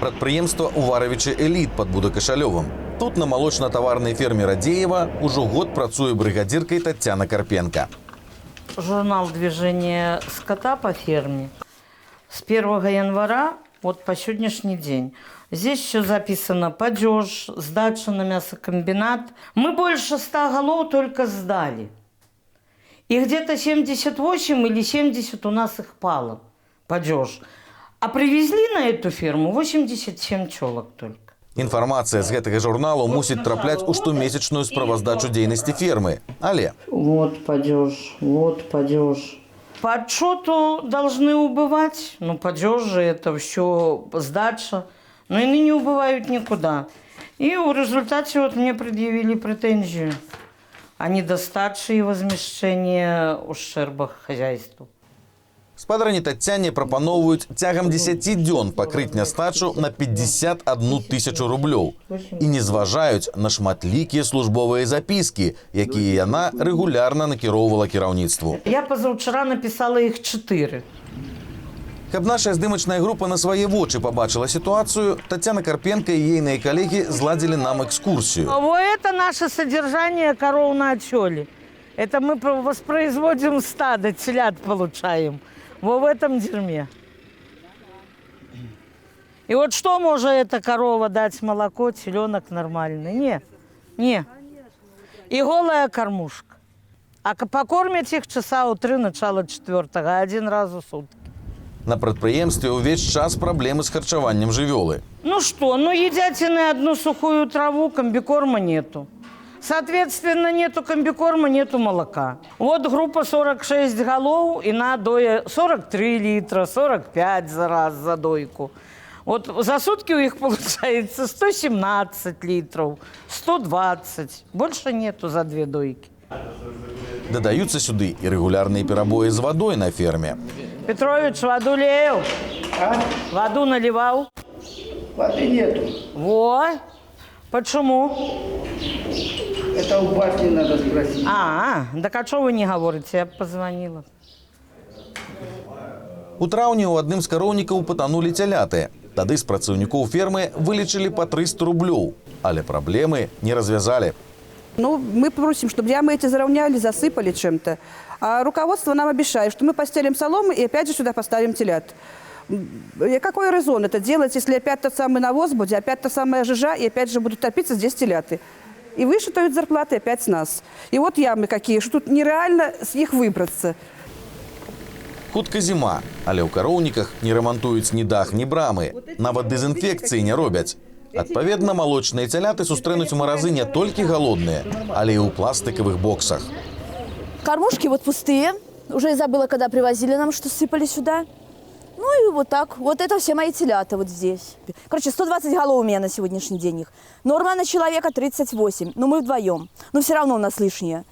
Прадпрыемства «Уваровичы Элит» под Будакашалёвым. Тут на молочно-товарной ферме Радеева уже год працуе бригадиркой Татьяна Карпенко. Журнал движения скота по ферме с 1 января вот по сегодняшний день. Здесь еще записано падеж, сдача на мясокомбинат. Мы больше 100 голов только сдали. И где-то 78 или 70 у нас их пало, падеж. А привезли на эту ферму 87 человек только. Информация з гэтага журналу мусіць трапляць у штомесячную справаздачу дзейнасці фермы. Але Вот падеж, вот падеж. По отчету должны убывать. Ну, падежи это все сдача. Но они не убывают никуда. И в результате вот мне предъявили претензию о недостатке и возмещении ущерба хозяйству. спадарні Тацяне прапаноўваюць цягам 10 дзён пакрыць нястачу на 51 тысячу рублёў. І не зважаюць на шматлікія службовыя запіскі, якія яна рэгулярна накіроўвала кіраўніцтву. Я позавчера написала их 4. Каб наша здымачная група на свае вочы побачила ситуацию, Татьяна Карпенко и ейные коллеги зладили нам экскурсию. Вот это наше содержание коров на отчёле. Это мы воспроизводим стадо, телят получаем. Вот в этом дерьме. И вот что может эта корова дать молоко, теленок нормальный? Не. И голая кормушка. А покормить их часа у 3, начало 4, один раз в сутки. На прадпрыемстве увесь час проблемы с харчаваннем жывёлы. Ну что, едятины одну сухую траву, комбикорма нету. Соответственно, нету комбикорма, нету молока. Вот группа 46 голов, и на доя 43 литра, 45 за раз за дойку. Вот за сутки у них получается 117 литров, 120. Больше нету за 2 дойки. Додаются сюды и регулярные перебои с водой на ферме. Петрович, воду леял? Воду наливал? Воды нету. Вот. Почему? Это у башни надо спросить. Так а что вы не говорите? Я бы позвонила. У траўні ў адным з кароўнікаў патанулі цяляты. Тады з працаўнікоў фермы вылечылі по 300 рублёў. Але проблемы не развязали. Мы просим, чтобы ямы эти заровняли, засыпали чем-то. А руководство нам обещает, что мы постелим соломы и опять же сюда поставим телят. И какой резон это делать, если опять тот самый навоз будет, опять та самая жижа, и опять же будут топиться здесь теляты. И вышитают зарплаты опять с нас. И вот ямы какие, что тут нереально с них выбраться. Хутка зіма, але ў кароўніках не рамантуюць ні дах, ні брамы. Нават дезінфекцыі не робяць. Адпаведна, малочныя цяляты сустрэнуць у маразы не толькі голодныя, але і ў пластиковых боксах. Кормушки вот пустые. Уже я забыла, когда привозили нам, что сыпали сюда. Ну и вот так. Вот это все мои телята вот здесь. Короче, 120 голов у меня на сегодняшний день их. Норма на человека 38. Но мы вдвоем. Но все равно у нас лишнее.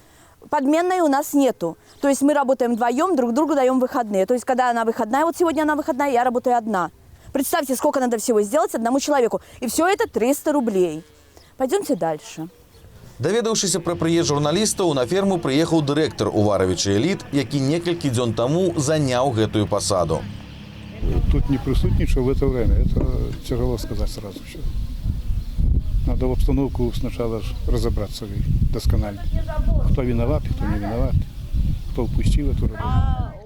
Подменной у нас нету. То есть мы работаем вдвоем, друг другу даем выходные. То есть когда она выходная, вот сегодня она выходная, я работаю одна. Представьте, сколько надо всего сделать одному человеку. И все это 300 рублей. Пойдемте дальше. Даведаўшыся пра прыезд журналістаў, на ферму прыехаў дырэктар «Уваровичы Элит», які некалькі дзён таму заняў гэтую пасаду. Тут не присутствовал в это время, это тяжело сказать сразу все. Надо в обстановку сначала разобраться досконально. Кто виноват, кто не виноват, кто упустил эту работу.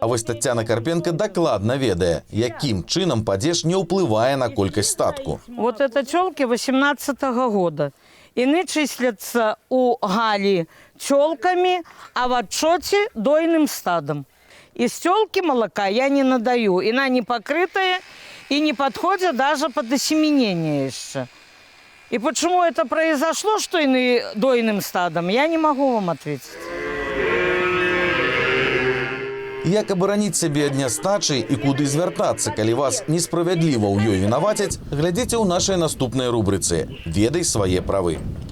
А вось Татьяна Карпенко дакладна ведае, якім чынам падзеж не ўплывае на колькасць статку. Вот это тёлки 18-го года. Иные числятся у Гали тёлками, а в отчете дойным стадом. Из тёлки молока я не надаю. Она не покрытая и не подходит даже под осеменение еще. И почему это произошло, что иные дойным стадом, я не могу вам ответить. Як абараніць сябе ад нястачы і куды звяртацца, калі вас несправядліва ў ёй вінавацяць, глядзіце ў нашай наступнай рубрыцы «Ведай свае правы».